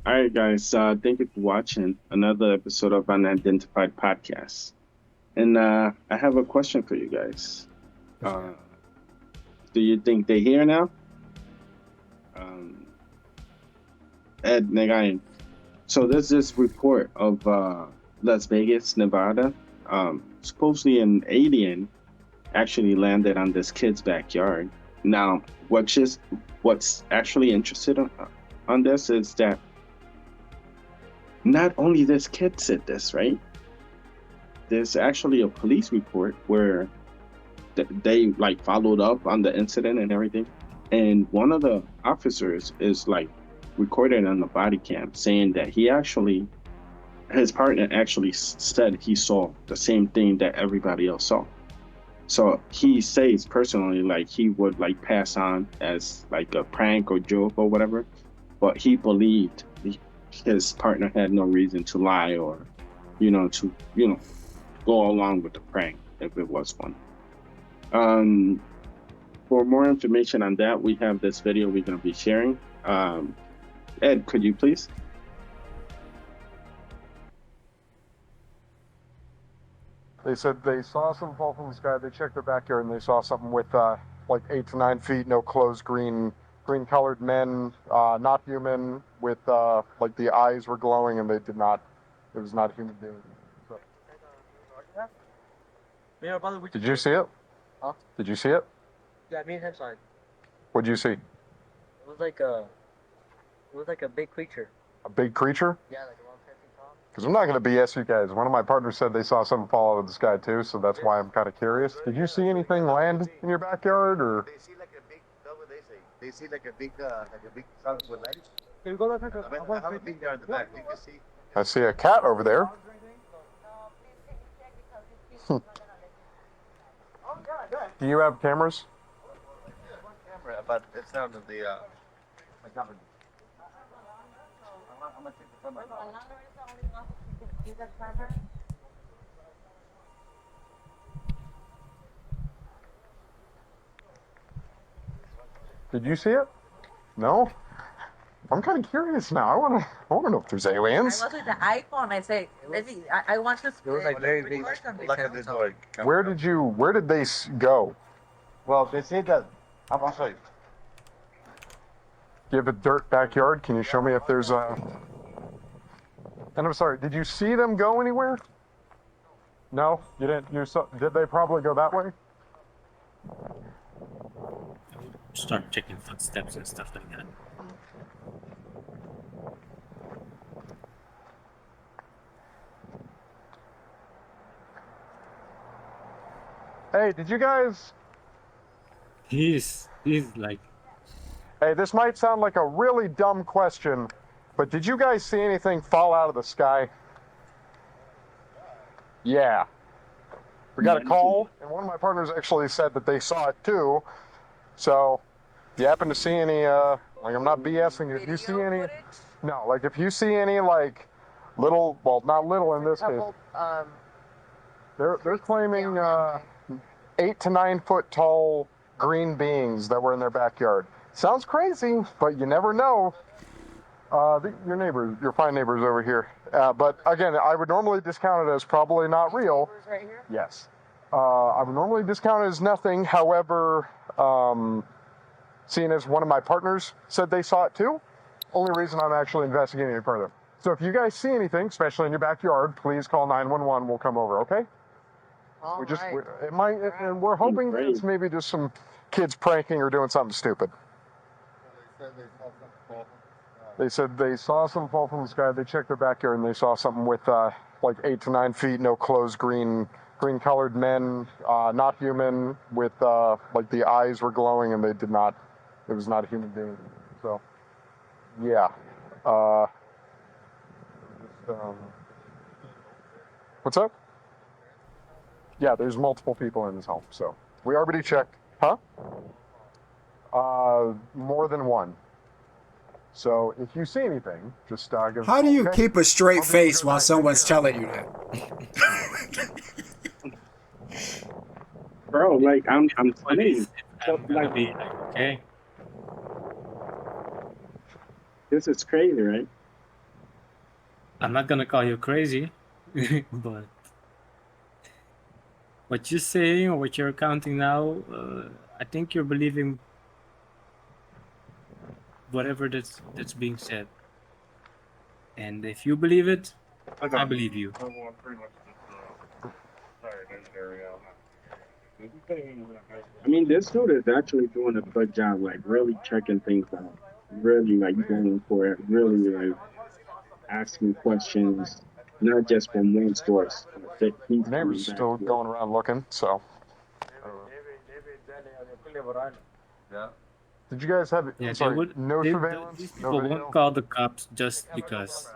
All right, guys. Thank you for watching another episode of Unidentified Podcast. And I have a question for you guys. Uh, do you think they're here now? Um, Ed, Negain. So there's this report of Las Vegas, Nevada. Supposedly an alien actually landed on this kid's backyard. Now, what's actually interested on this is that not only this kid said this, right? There's actually a police report where they like followed up on the incident and everything, and one of the officers is like recorded on the body cam saying that his partner actually said he saw the same thing that everybody else saw. So he says personally like he would like pass on as like a prank or joke or whatever, but he believed his partner had no reason to lie or to go along with the prank if it was one. Um, for more information on that, we have this video we're going to be sharing. Ed, could you please? They said they saw something fall from the sky. They checked their backyard and they saw something with like 8 to 9 feet, no clothes, green-colored men, not human, with like the eyes were glowing and they did not. It was not a human being. So. Did you see it? Huh? Did you see it? Yeah, me and him saw it. What'd you see? It was like a big creature. A big creature? Yeah, like around 10 feet tall. Because I'm not going to BS you guys. One of my partners said they saw something fall out of the sky too, so that's why I'm kind of curious. Did you see anything land in your backyard, or? They see like a big, that's what they say. They see like a big sun with lights. Can we go back? I have a big there in the back. You can see. I see a cat over there. Do you have cameras? Camera, but it's down to the my camera. I'm gonna take the camera. Did you see it? No? I'm kind of curious now. I want to know if there's aliens. I was with the iPhone. I say, let me. I want to. It was like very big. record something. Look at this door. Where did they go? Well, they say that. I'll show you. Do you have a dirt backyard? Can you show me if there's a... And I'm sorry, did you see them go anywhere? No? You didn't? Did they probably go that way? Start checking footsteps and stuff like that. Hey, did you guys... He's like, Hey, this might sound like a really dumb question, but did you guys see anything fall out of the sky? Yeah. We got a call, and one of my partners actually said that they saw it too. So, if you happen to see any, like I'm not BSing, if you see any, no, like if you see any like little, well, not little in this case, they're claiming 8 to 9 foot tall green beings that were in their backyard. Sounds crazy, but you never know. Your neighbors, your fine neighbors over here. But again, I would normally discount it as probably not real. Right here? Yes. I would normally discount it as nothing. However, seeing as one of my partners said they saw it too, only reason I'm actually investigating it further. So if you guys see anything, especially in your backyard, please call 911. We'll come over, okay? And we're hoping that it's maybe just some kids pranking or doing something stupid. They said they saw something fall from the sky. They checked their backyard and they saw something with like 8 to 9 feet, no clothes, green-colored men, not human, with like the eyes were glowing and they did not. It was not a human being. So, yeah. What's up? Yeah, there's multiple people in this home, so we already checked. Huh? More than one. So if you see anything, just give. How do you keep a straight face while someone's telling you that? Bro, like I'm saying, I'm gonna be like, okay. this is crazy, right? I'm not gonna call you crazy, but what you're saying or what you're accounting now, I think you're believing whatever that's being said. And if you believe it, I believe you. I mean, this dude is actually doing a good job, like really checking things out, really like going for it, really like asking questions, not just from one source. That he's The coming neighbor's back still with. going around looking, so. Yeah. Did you guys have, Yeah, I'm sorry, no surveillance? these No people video? won't call the cops just because.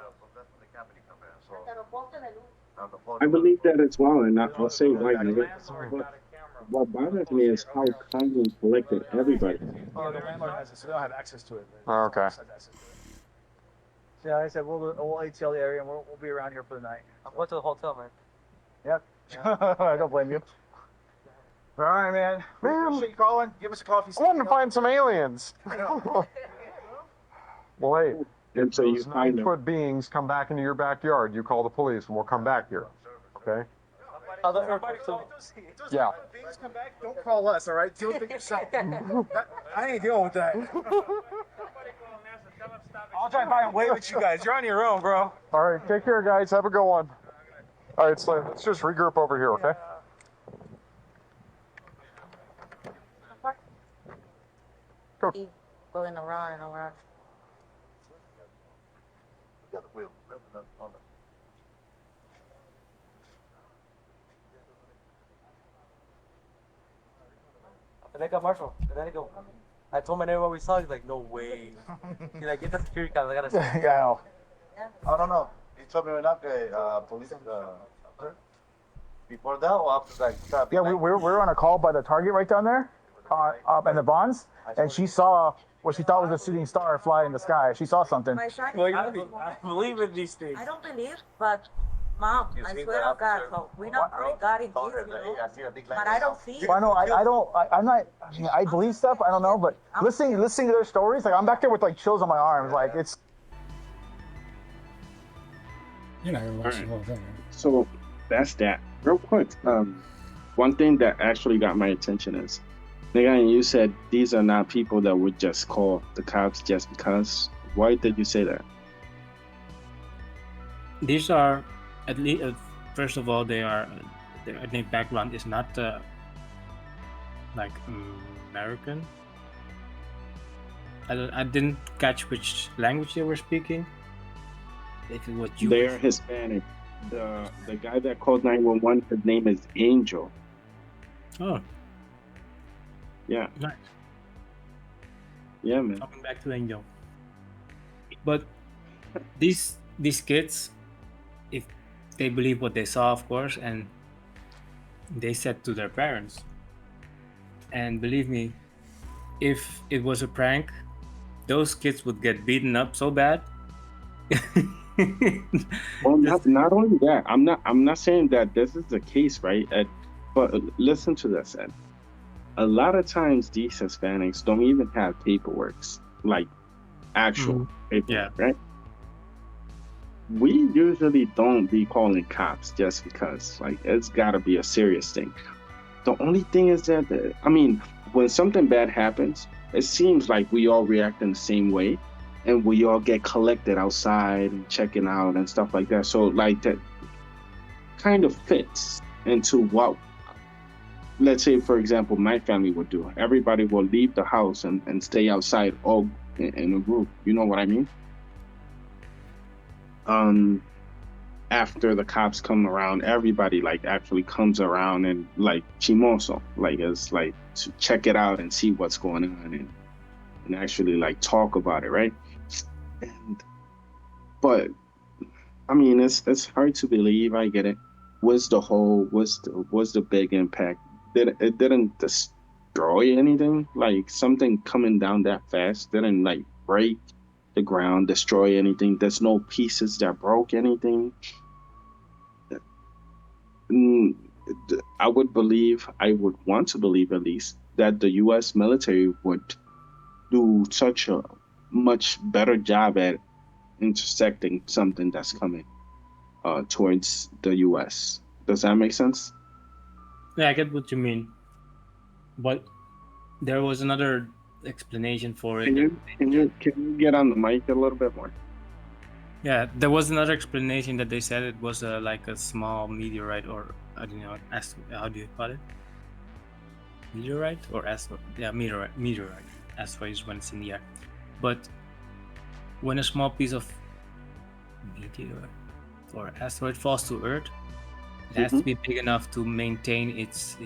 I believe that as well, and I'll say right now, what bothers me is how calm and collected everybody. Oh, the landlord has it, so they don't have access to it. Oh, okay. Yeah, I said we'll ATL the area and we'll be around here for the night. I'm going to the hotel, man. Yep. I don't blame you. All right, man. Man. Appreciate you calling. Give us a coffee. I wanted to find some aliens. Well, hey, And so you those find them. 9-foot beings come back into your backyard, you call the police and we'll come back here. Okay? Yeah. Things come back. Don't call us, all right? Deal with it yourself. I ain't dealing with that. I'll drive by and wave at you guys. You're on your own, bro. All right, take care, guys. Have a good one. All right, so let's just regroup over here, okay? Keep going around and around. And I got Marshall. And then I go, I told my neighbor what we saw. He's like, no way. He's like, get the security cam. I gotta see. Yeah, I know. I don't know. He told me not police before that or after that. Yeah, we were on a call by the Target right down there, up in the Bonds, and she saw what she thought was a shooting star fly in the sky. She saw something. My son, I believe in these things. I don't believe, but Mom, I swear to God, so we don't pray God in Jesus, you know. But I don't see it. Well, I know, I'm not. I mean, I believe stuff. I don't know, but listening to their stories, like I'm back there with like chills on my arms. Like it's. You're not gonna watch the whole thing. So that's that. Real quick, one thing that actually got my attention is, again, you said these are not people that would just call the cops just because. Why did you say that? These are, at least, first of all, their ethnic background is not like American. I didn't catch which language they were speaking. If it was Jewish. They're Hispanic. The guy that called 911, his name is Angel. Oh, Yeah, nice. yeah, man. Coming back to Angel. But these kids, if they believe what they saw, of course, and they said to their parents, and believe me, if it was a prank, those kids would get beaten up so bad. Well, not only that, I'm not saying that this is the case, right? Ed? But listen to this, Ed. A lot of times these Hispanics don't even have paperwork, like actual paperwork, Yeah. right? We usually don't be calling cops just because, like, it's got to be a serious thing. The only thing is that, I mean, when something bad happens, it seems like we all react in the same way, and we all get collected outside and checking out and stuff like that. So, like, that kind of fits into what, let's say, for example, my family would do. Everybody will leave the house and stay outside all in a group. You know what I mean? After the cops come around, everybody like actually comes around and like chimoso, like it's like to check it out and see what's going on and actually like talk about it, right? But I mean, it's hard to believe. I get it. Was the big impact? It didn't destroy anything. Like something coming down that fast didn't like break the ground, destroy anything. There's no pieces that broke anything. I would want to believe at least that the U.S. military would do such a much better job at intersecting something that's coming. towards the U.S. Does that make sense? Yeah, I get what you mean. But there was another explanation for it. Can you get on the mic a little bit more? Yeah, there was another explanation that they said it was like a small meteorite, or I don't know, how do you call it? Meteorite or asteroid? Yeah, meteorite. Asteroid is when it's in the air. But when a small piece of meteor or asteroid falls to Earth, it has to be big enough to maintain its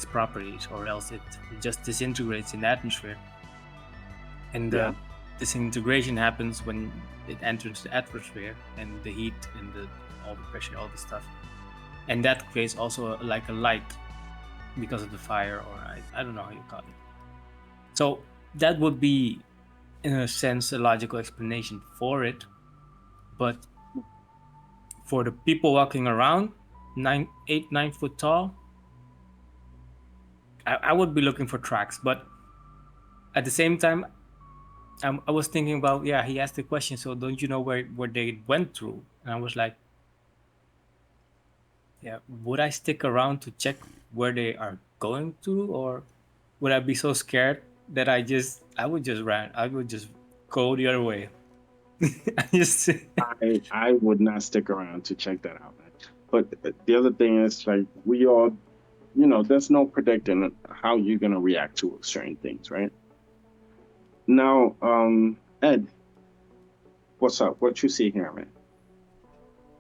properties, or else it just disintegrates in the atmosphere. And disintegration happens when it enters the atmosphere, and the heat and all the pressure, all the stuff, and that creates also like a light because of the fire, or I don't know how you call it. So that would be, in a sense, a logical explanation for it. But for the people walking around 9 foot tall, I would be looking for tracks. But at the same time, I was thinking about, he asked the question, so don't you know where they went through? And I was like, would I stick around to check where they are going to, or would I be so scared that I would just go the other way? I would not stick around to check that out, man. But the other thing is, like, we all, there's no predicting how you're gonna react to certain things, right? Now, Ed, what's up? What you see here, man?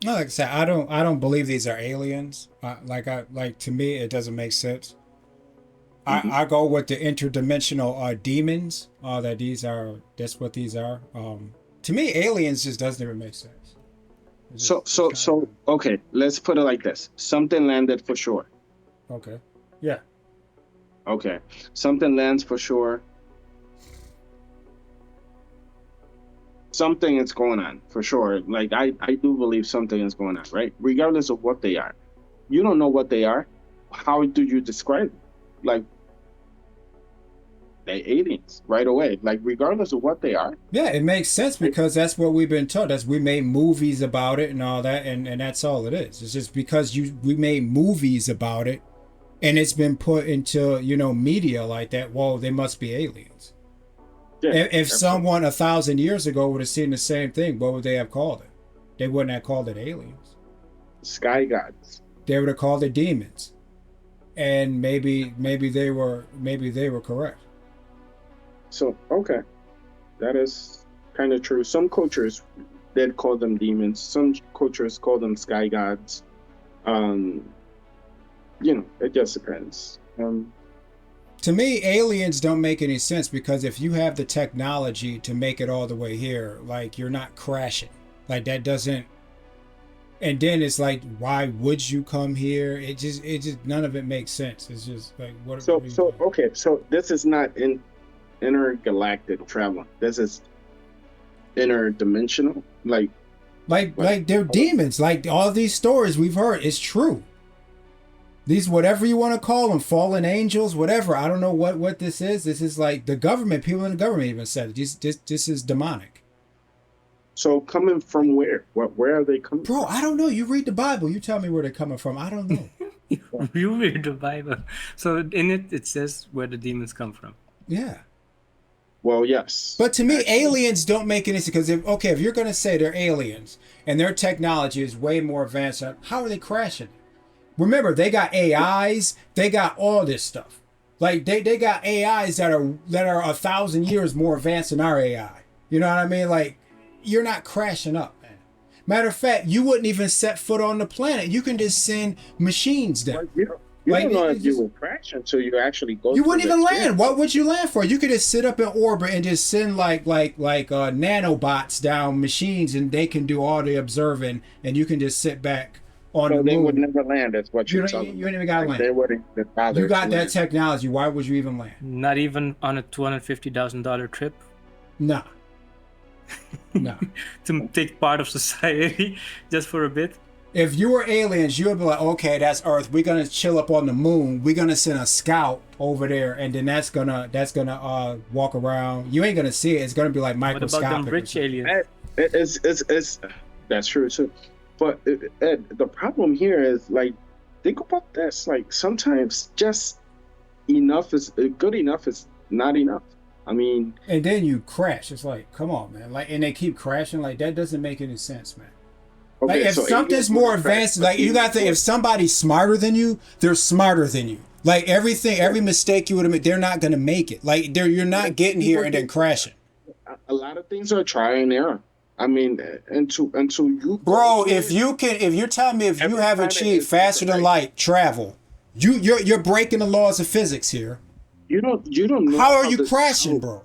No, like I said, I don't believe these are aliens. To me, it doesn't make sense. I go with the interdimensional demons. That's what these are. To me, aliens just doesn't even make sense. So okay, let's put it like this: something landed for sure. Okay. Yeah. Okay, something lands for sure. Something is going on for sure. Like I do believe something is going on, right? Regardless of what they are. You don't know what they are. How do you describe them? Like, they're aliens right away. Like, regardless of what they are. Yeah, it makes sense because that's what we've been told. We made movies about it and all that, and that's all it is. It's just because we made movies about it, and it's been put into media like that. Well, they must be aliens. Yeah, if someone 1,000 years ago would have seen the same thing, what would they have called it? They wouldn't have called it aliens. Sky gods. They would have called it demons, and maybe they were correct. So okay, that is kind of true. Some cultures did call them demons. Some cultures call them sky gods. It just depends. To me, aliens don't make any sense because if you have the technology to make it all the way here, like, you're not crashing. Like, that doesn't. And then it's like, why would you come here? It just none of it makes sense. It's just like, what? So this is not intergalactic travel. This is interdimensional. Like they're demons. Like, all these stories we've heard is true. These, whatever you want to call them, fallen angels, whatever. I don't know what this is. This is like the government. People in the government even said it. This is demonic. So coming from where? Where are they coming from? Bro, I don't know. You read the Bible. You tell me where they're coming from. I don't know. You read the Bible. So in it says where the demons come from. Yeah. Well, yes. But to me, aliens don't make any sense. Because if you're going to say they're aliens and their technology is way more advanced, how are they crashing? Remember, they got AIs. They got all this stuff. Like, they got AIs that are 1,000 years more advanced than our AI. You know what I mean? Like, you're not crashing up, man. Matter of fact, you wouldn't even set foot on the planet. You can just send machines there. Well, you don't know if you will crash until you actually go. You wouldn't even land. What would you land for? You could just sit up in orbit and just send like nanobots down machines, and they can do all the observing, and you can just sit back on the moon. They would never land. That's what you're telling me. You ain't even got to land. They wouldn't bother. You got that technology. Why would you even land? Not even on a $250,000 trip. Nah. No. To take part of society just for a bit. If you were aliens, you would be like, okay, that's Earth. We're gonna chill up on the moon. We're gonna send a scout over there, and then that's gonna walk around. You ain't gonna see it. It's gonna be like microscopic. What about them rich aliens? That's true too. But Ed, the problem here is like, think about this. Like sometimes just enough is good enough is not enough. I mean, And then you crash. It's like, come on, man. Like, and they keep crashing. Like, that doesn't make any sense, man. Like, okay, if so something's more advanced, like, you got to think, if somebody's smarter than you, they're smarter than you. Like, every mistake you would have made, they're not going to make it. Like, you're not getting here and then crashing. a lot of things are trial and error. I mean, until you, Bro, if you're telling me if you have achieved faster than light travel, you're breaking the laws of physics here. you don't know How are you crashing, bro?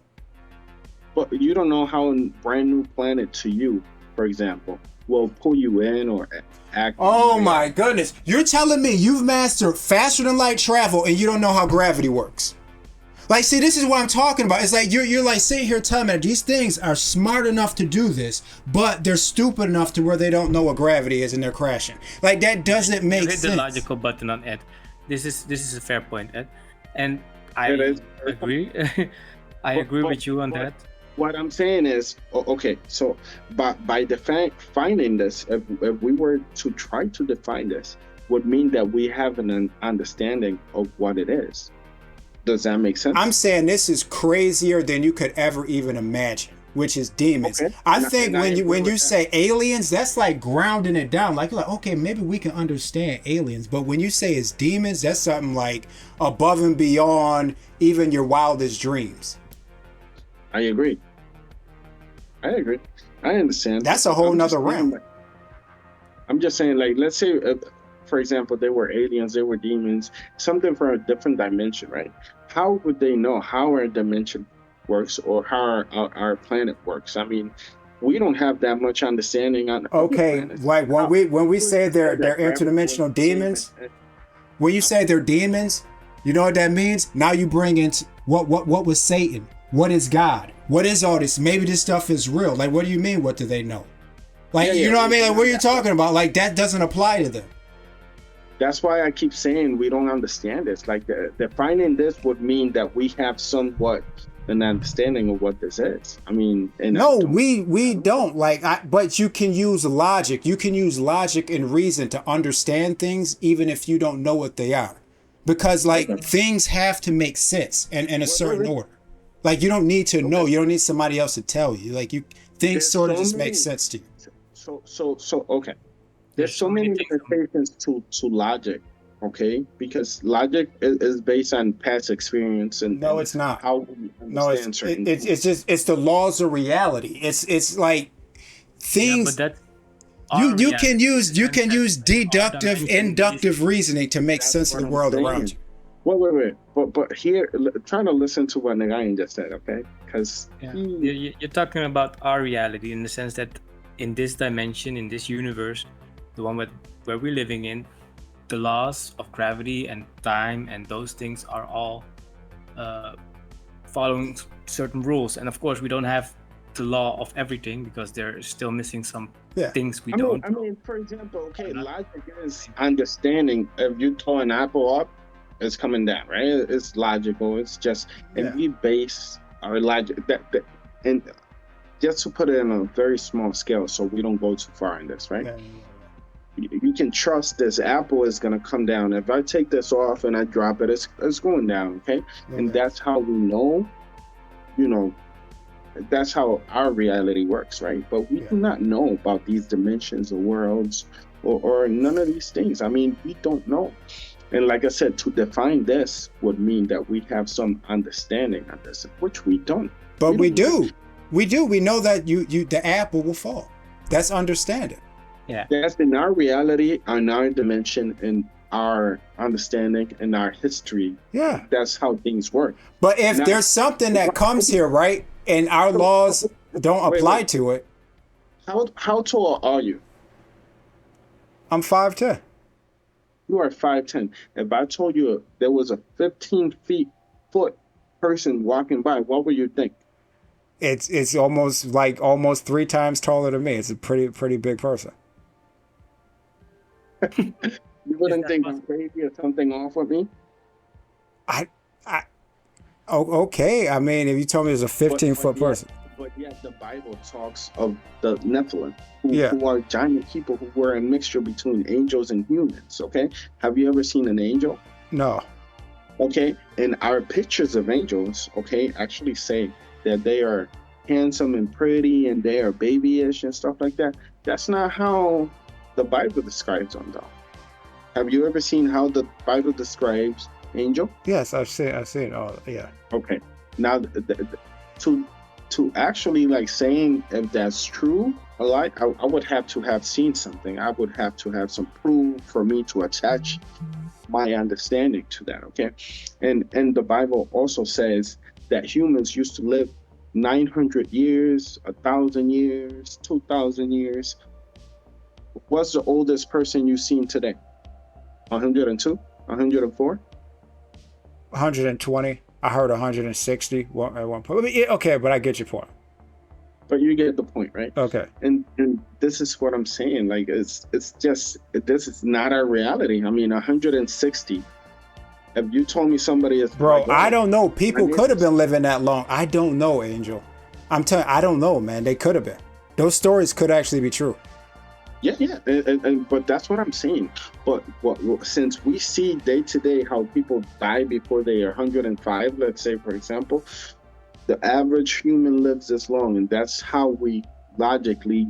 But you don't know how a brand new planet to you, for example, will pull you in or act. Oh my goodness. You're telling me you've mastered faster than light travel and you don't know how gravity works. Like, see, this is what I'm talking about. It's like you're like sitting here telling me that these things are smart enough to do this, but they're stupid enough to where they don't know what gravity is and they're crashing. Like, that doesn't make You hit sense. the logical button on Ed. This is a fair point, Ed, and I agree. I agree with you on that. What I'm saying is, okay, so by defining this, if we were to try to define this, would mean that we have an understanding of what it is. Does that make sense? I'm saying this is crazier than you could ever even imagine, which is demons. Okay. I think And I when agree you with say aliens, that's like grounding it down. Like, you're like, okay, maybe we can understand aliens, but when you say it's demons, that's something like above and beyond even your wildest dreams. I agree. I understand. That's a whole I'm just nother saying, realm. I'm just saying, like, let's say, for example, they were aliens, they were demons, something from a different dimension, right? How would they know how our dimension works or how our planet works? I mean, we don't have that much understanding on. Okay, like when we say they're interdimensional demons, when you say they're demons, you know what that means? Now you bring in what was Satan? What is God? What is all this? Maybe this stuff is real. Like, what do you mean? What do they know? Like, you know what I mean? Like, what are you talking about? Like, that doesn't apply to them. That's why I keep saying we don't understand this. Like, defining this would mean that we have somewhat an understanding of what this is. I mean, no, we don't. Like, but you can use logic. You can use logic and reason to understand things, even if you don't know what they are, because like things have to make sense in a certain order. Like, you don't need to know. You don't need somebody else to tell you. Like, things sort of just make sense to you. So okay. There's so many limitations to logic, okay? Because logic is based on past experience and no, it's not. How we understand certain things. It's the laws of reality. It's like things. Yeah, but you can use deductive, inductive reasoning to make sense of the world around you. Wait. But here, try to listen to what Nagayan just said, okay? Because you're talking about our reality in the sense that in this dimension, in this universe, the one where we're living in, the laws of gravity and time and those things are all following certain rules. And of course, we don't have the law of everything because they're still missing some things we don't. I mean, for example, okay, logic is understanding. If you throw an apple up, it's coming down, right? It's logical. It's just, and we base our logic and just to put it in a very small scale, so we don't go too far in this, right? You can trust this apple is going to come down. If I take this off and I drop it, it's going down, okay? And that's how we know, that's how our reality works, right? But we do not know about these dimensions or worlds or none of these things. I mean, we don't know. And like I said, to define this would mean that we have some understanding of this, which we don't. But we do. We do. We know that the apple will fall. That's understanding. Yeah. That's in our reality, in our dimension, in our understanding, in our history. Yeah. That's how things work. But if there's something that comes here, right, and our laws don't apply to it. How tall are you? I'm 5'10". You are 5'10". If I told you there was a 15-foot person walking by, what would you think? It's almost 3 times taller than me. It's a pretty big person. You wouldn't think I'm crazy or something off with me? Okay. I mean, if you told me it was a 15-foot person. But yet the Bible talks of the Nephilim, Yeah. who are giant people who were a mixture between angels and humans. Okay, have you ever seen an angel? No. Okay, and our pictures of angels, okay, actually say that they are handsome and pretty and they are babyish and stuff like that. That's not how the Bible describes them, though. Have you ever seen how the Bible describes angel? Yes, I've seen. Oh, yeah. Okay, now to actually like saying if that's true, like I would have to have seen something. I would have to have some proof for me to attach my understanding to that. Okay, and the Bible also says that humans used to live 900 years, 1,000 years, 2,000 years. What's the oldest person you've seen today? 102, 104. 120. I heard 160 at one point. But yeah, okay, but I get your point. But you get the point, right? Okay. And this is what I'm saying. Like it's just, this is not our reality. I mean, 160. If you told me somebody is Bro, like, I don't know. People could have been living that long. I don't know, Angel. I'm telling you, I don't know, man. They could have been. Those stories could actually be true. Yeah. But that's what I'm saying. But since we see day to day how people die before they are 105, let's say, for example, the average human lives this long, and that's how we logically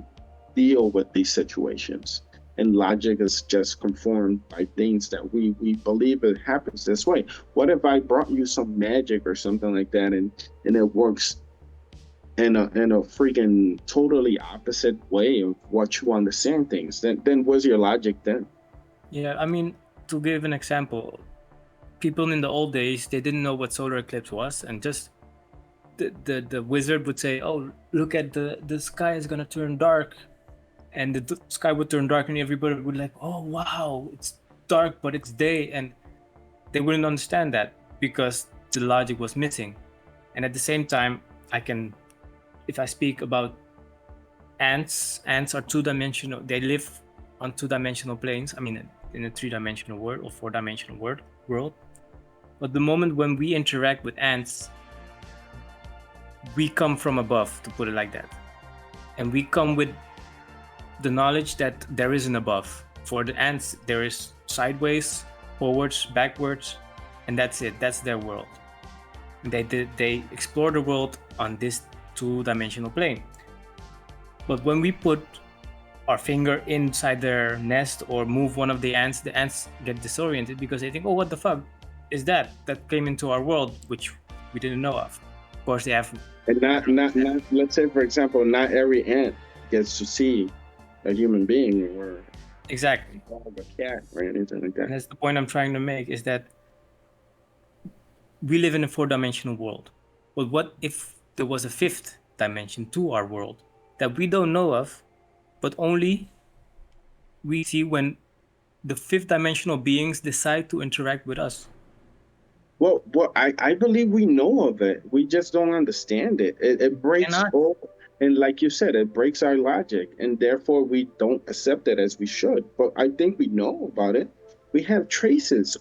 deal with these situations. And logic is just conformed by things that we believe it happens this way. What if I brought you some magic or something like that, and it works in a freaking totally opposite way of what you understand things? Then where's your logic then? Yeah, I mean, to give an example, people in the old days, they didn't know what solar eclipse was, and just the wizard would say, oh, look at the sky is gonna turn dark, and the sky would turn dark, and everybody would be like, oh wow, it's dark but it's day, and they wouldn't understand that because the logic was missing. And at the same time, if I speak about ants are two-dimensional. They live on two-dimensional planes. I mean, in a three-dimensional world or four-dimensional world. But the moment when we interact with ants, we come from above, to put it like that. And we come with the knowledge that there is an above. For the ants, there is sideways, forwards, backwards, and that's it. That's their world. And they explore the world on this two-dimensional plane. But when we put our finger inside their nest or move one of the ants get disoriented because they think, oh, what the fuck is that came into our world, which we didn't know of. Of course, they have. And not let's say, for example, not every ant gets to see a human being or Exactly. a cat or anything like that. And that's the point I'm trying to make, is that we live in a four-dimensional world. But what if there was a fifth dimension to our world that we don't know of, but only we see when the fifth dimensional beings decide to interact with us? Well, I believe we know of it. We just don't understand it. It breaks all, and like you said, it breaks our logic, and therefore we don't accept it as we should. But I think we know about it. We have traces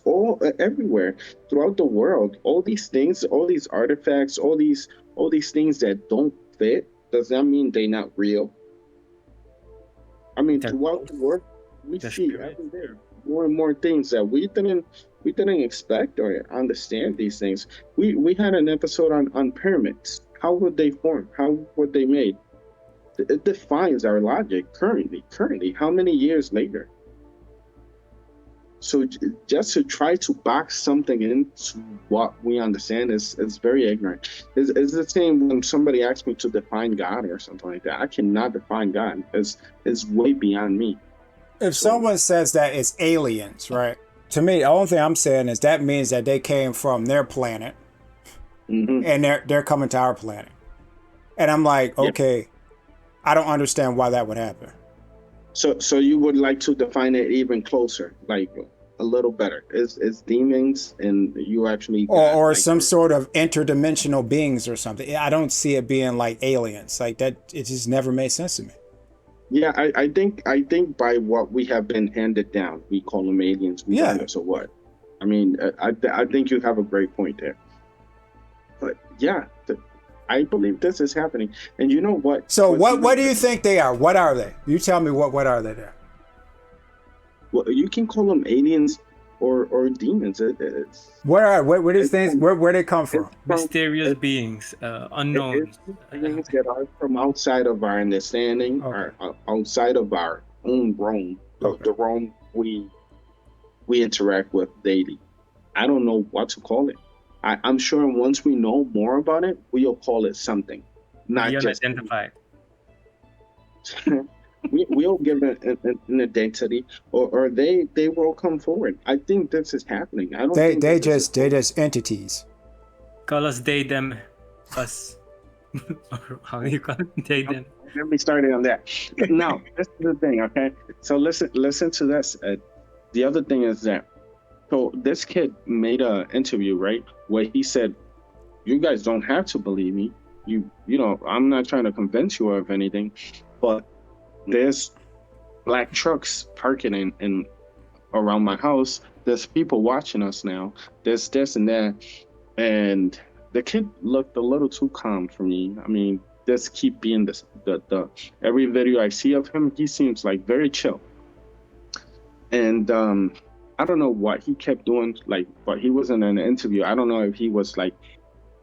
everywhere throughout the world. All these things, all these artifacts, all these things that don't fit. Does that mean they're not real? I mean, throughout the world, we see every day more and more things that we didn't expect or understand these things. We had an episode on pyramids. How would they form? How were they made? It defines our logic currently. How many years later? So just to try to box something into what we understand is very ignorant. It's the same when somebody asks me to define God or something like that. I cannot define God. It's way beyond me. If someone says that it's aliens, right? To me, the only thing I'm saying is that means that they came from their planet, and they're coming to our planet. And I'm like, okay, I don't understand why that would happen. So you would like to define it even closer, like a little better. It's demons, and you actually or like, some sort of interdimensional beings or something. I don't see it being like aliens. Like that, it just never made sense to me. Yeah, I think by what we have been handed down, we call them aliens. So what? I mean, I think you have a great point there. But yeah, I believe this is happening. And you know what? So what's what even- do you think they are? What are they? You tell me what are they there? Well, you can call them aliens or demons. What these things? Where they come from? Mysterious beings, unknown. It's things that are from outside of our understanding, Okay. or outside of our own realm, the realm we interact with daily. I don't know what to call it. I'm sure once we know more about it, we'll call it something, not just Unidentified. we'll give it an identity, or they will come forward. I think this is happening. I don't. think They this is- just entities. Call us they, them, us. Or how do you call it? They, them. Let me start it on that. Now, this is the thing, okay? So listen to this. The other thing is that, so this kid made an interview, right, where he said, "You guys don't have to believe me. You know, I'm not trying to convince you of anything, but there's black trucks parking in around my house. There's people watching us now. There's this and that." And the kid looked a little too calm for me. I mean, just keep being this. The every video I see of him, he seems like very chill. And I don't know what he kept doing. Like, but he was in an interview. I don't know if he was like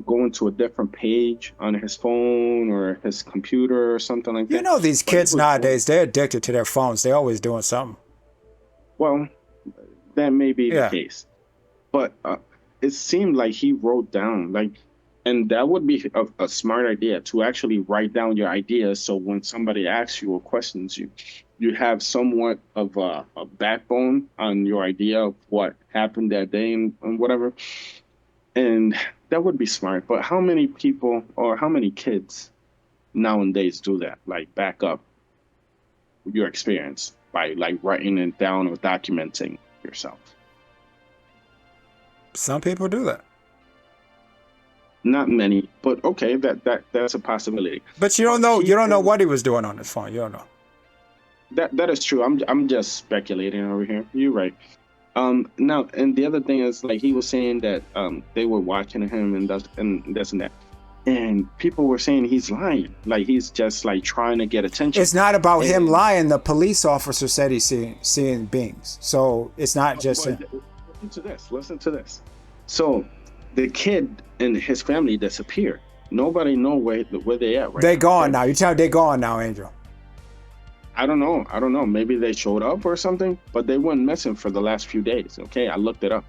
going to a different page on his phone or his computer or something like that. You know, these But he kids was nowadays, they're addicted to their phones. They're always doing something. Well, that may be Yeah. the case, but it seemed like he wrote down like, and that would be a smart idea to actually write down your ideas. So when somebody asks you or questions you, you have somewhat of a backbone on your idea of what happened that day and whatever. And that would be smart. But how many people or how many kids nowadays do that? Like back up your experience by like writing it down or documenting yourself. Some people do that. Not many, but okay, that's a possibility. But you don't know what he was doing on his phone. You don't know. That is true. I'm just speculating over here. You're right. Now, and the other thing is like he was saying that they were watching him and this and that, and people were saying he's lying, like he's just like trying to get attention. It's not about him And- lying. The police officer said he's seeing beings. So it's not just him. Listen to this. So the kid and his family disappeared. Nobody know where they at right They now. gone now. You tell me they gone now, Angel. I don't know. Maybe they showed up or something, but they went missing for the last few days. Okay, I looked it up,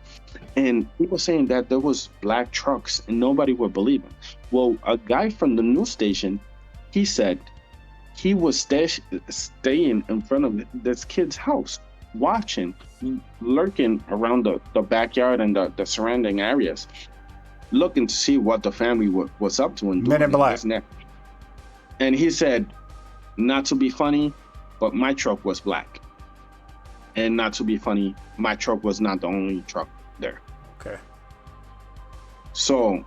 and people saying that there was black trucks and nobody would believe him. Well, a guy from the news station, he said he was staying in front of this kid's house, watching, lurking around the backyard and the surrounding areas, looking to see what the family was up to and doing. Men in Black. This and that. And he said, not to be funny, but my truck was black. And not to be funny, my truck was not the only truck there. Okay. So,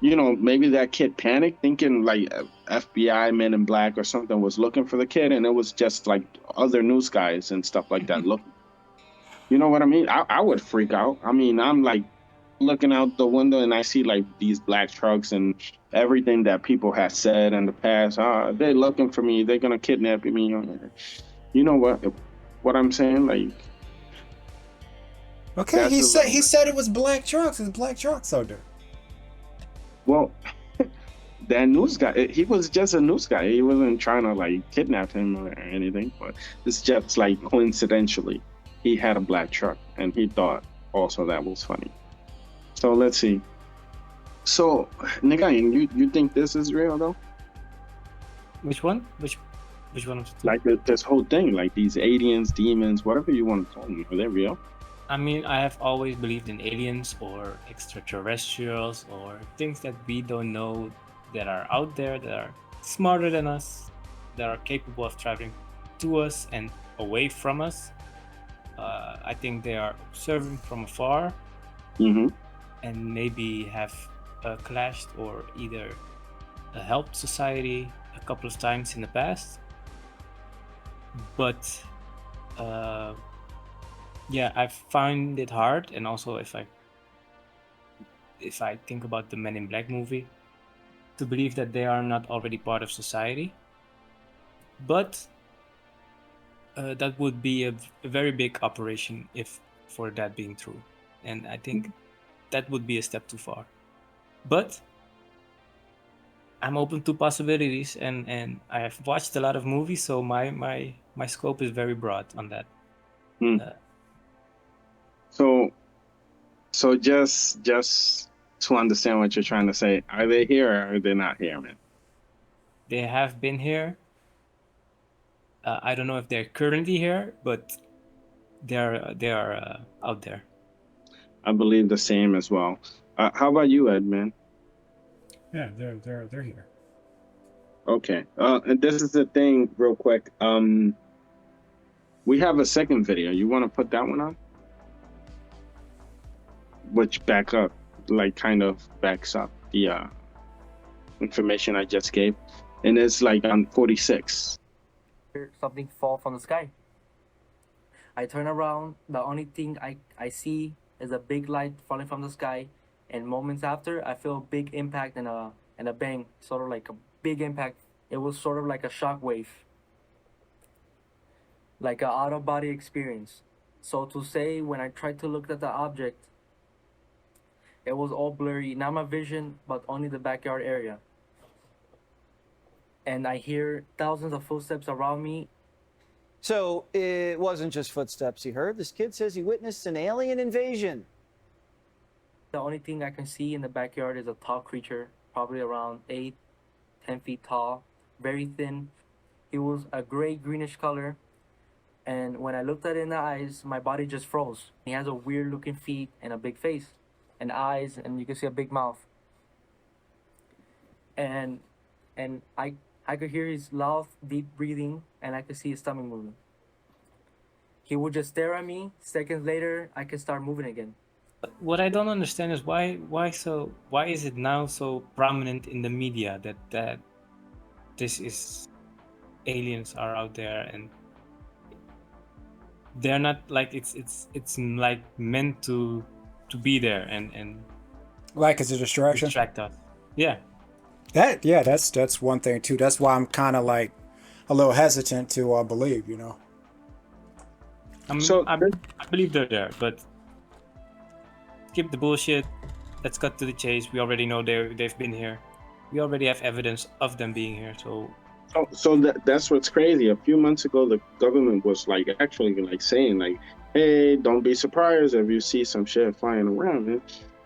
you know, maybe that kid panicked thinking like FBI, Men in Black or something was looking for the kid, and it was just like other news guys and stuff like that looking. You know what I mean? I would freak out. I mean, I'm like looking out the window and I see like these black trucks and everything that people have said in the past. They're looking for me. They're gonna kidnap me. You know what I'm saying? Like, Okay. That's He a said little- it was black trucks. It's black trucks out there. well, that news guy, he was just a news guy. He wasn't trying to like kidnap him or anything. But it's just like coincidentally, he had a black truck and he thought also that was funny. So let's see. So, Nagayan, you think this is real though? Which one? Which one of the two? Like this whole thing, like these aliens, demons, whatever you want to call them, are they real? I mean, I have always believed in aliens or extraterrestrials or things that we don't know that are out there, that are smarter than us, that are capable of traveling to us and away from us. I think they are observing from afar Mm-hmm. and maybe have clashed or either helped society a couple of times in the past. But yeah, I find it hard, and also if I think about the Men in Black movie, to believe that they are not already part of society. But that would be a very big operation if for that being true. And I think that would be a step too far. But I'm open to possibilities, and I have watched a lot of movies, so my scope is very broad on that. So just to understand what you're trying to say, are they here or are they not here, man? They have been here. I don't know if they're currently here, but they are out there. I believe the same as well. How about you, Ed, man? Yeah, they're here. Okay. And this is the thing, real quick. We have a second video. You want to put that one on? Which kind of backs up the information I just gave, and it's like on 46. Something fall from the sky. I turn around. The only thing I see is a big light falling from the sky, and moments after, I feel a big impact and a bang, sort of like a big impact. It was sort of like a shock wave, like an out of body experience. So to say, when I tried to look at the object, it was all blurry, not my vision, but only the backyard area. And I hear thousands of footsteps around me. So it wasn't just footsteps he heard. This kid says he witnessed an alien invasion. The only thing I can see in the backyard is a tall creature, probably around 8, 10 feet tall, very thin. He was a gray greenish color. And when I looked at it in the eyes, my body just froze. He has a weird looking feet and a big face and eyes, and you can see a big mouth. And I could hear his loud, deep breathing, and I could see his stomach moving. He would just stare at me. Seconds later, I could start moving again. What I don't understand is why is it now so prominent in the media that this is aliens are out there, and they're not like it's like meant to be there and Like it's a distraction. distract us. Yeah. That's one thing too. That's why I'm kind of like a little hesitant to believe, you know. I believe they're there, but skip the bullshit. Let's cut to the chase. We already know they've been here. We already have evidence of them being here. So that's what's crazy. A few months ago, the government was actually saying hey, don't be surprised if you see some shit flying around,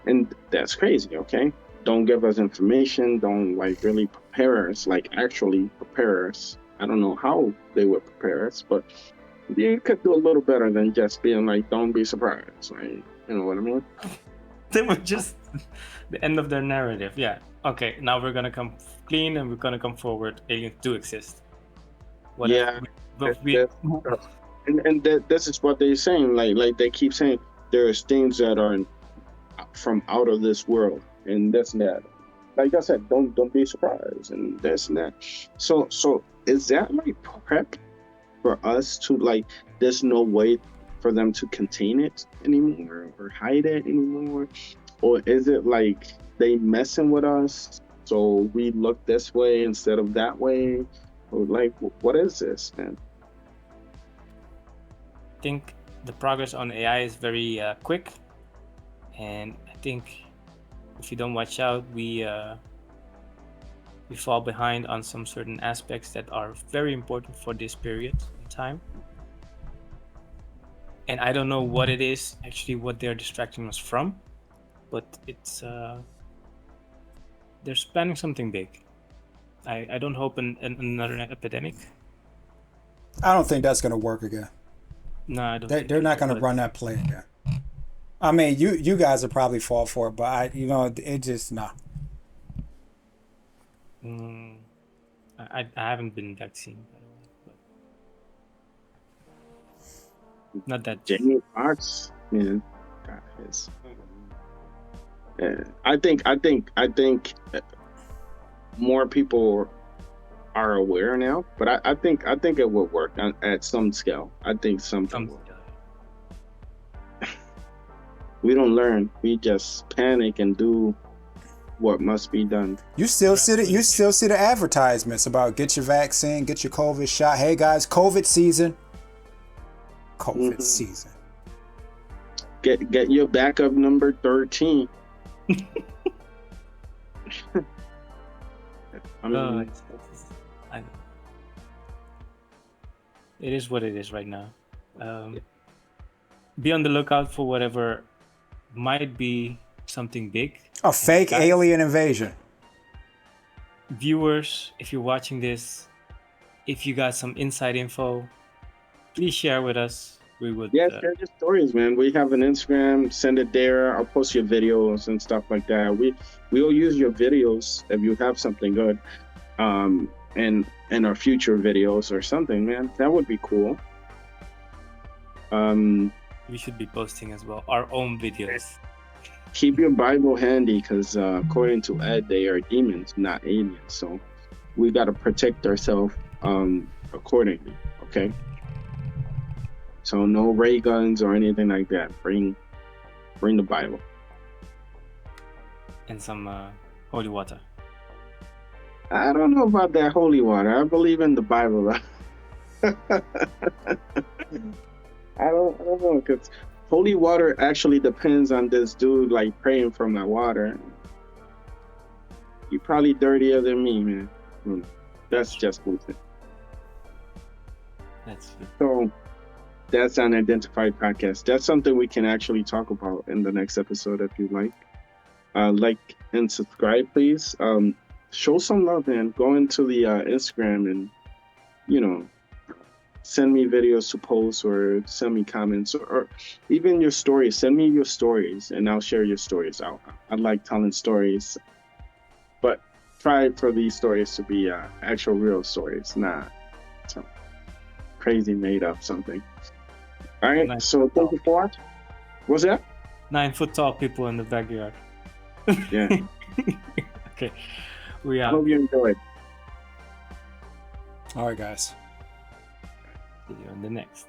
and that's crazy. Okay, don't give us information. Don't really prepare us. Actually prepare us. I don't know how they would prepare us, but you could do a little better than just being don't be surprised. Right? You know what I mean? They were just the end of their narrative. Yeah. Okay. Now we're gonna come clean and we're gonna come forward. Aliens do exist. And this is what they're saying. Like they keep saying there's things that are from out of this world, and this and that. Like I said, don't be surprised, and this and that. So is that prep for us to there's no way for them to contain it anymore or hide it anymore, or is it they messing with us so we look this way instead of that way, or what is this, man? I think the progress on AI is very quick, and I think if you don't watch out, we fall behind on some certain aspects that are very important for this period in time. And I don't know what it is actually, what they're distracting us from, but it's they're planning something big. I don't hope another epidemic. I don't think that's gonna work again. No, I don't. They're not gonna run that play again. I mean, you guys will probably fall for it, but it just nah. I haven't been vaccinated, by the way, but not that. Jamie Foxx, man, got his. I think more people are aware now, but I think it would work at some scale. I think something will. We don't learn. We just panic and do what must be done. You still see the advertisements about get your vaccine, get your COVID shot. Hey guys, COVID season. COVID season. Get your backup number 13. I mean, it is what it is right now. Be on the lookout for whatever might be something big. A fake alien invasion. Viewers, if you're watching this, if you got some inside info, please share with us. We would. Yeah, share your stories, man. We have an Instagram. Send it there. I'll post your videos and stuff like that. We'll use your videos if you have something good, in our future videos or something, man. That would be cool. We should be posting as well our own videos. Keep your Bible handy, because according to Ed, they are demons, not aliens. So we got to protect ourselves accordingly. Okay. So no ray guns or anything like that. Bring the Bible And some holy water. I don't know about that holy water. I believe in the Bible. I don't know, because holy water actually depends on this dude like praying from that water. You probably dirtier than me, man. That's just bullshit. So that's Unidentified Podcast. That's something we can actually talk about in the next episode if you like. Like and subscribe, please. Show some love, man. Go into the Instagram and, send me videos to post or send me comments or even your stories. Send me your stories and I'll share your stories out. I like telling stories, but try for these stories to be actual real stories, not some crazy made up something. All right, so thank you for watching. What's that? 9 foot tall people in the backyard. Yeah. Okay. We I are. hope you enjoyed. All right, guys. See you on the next.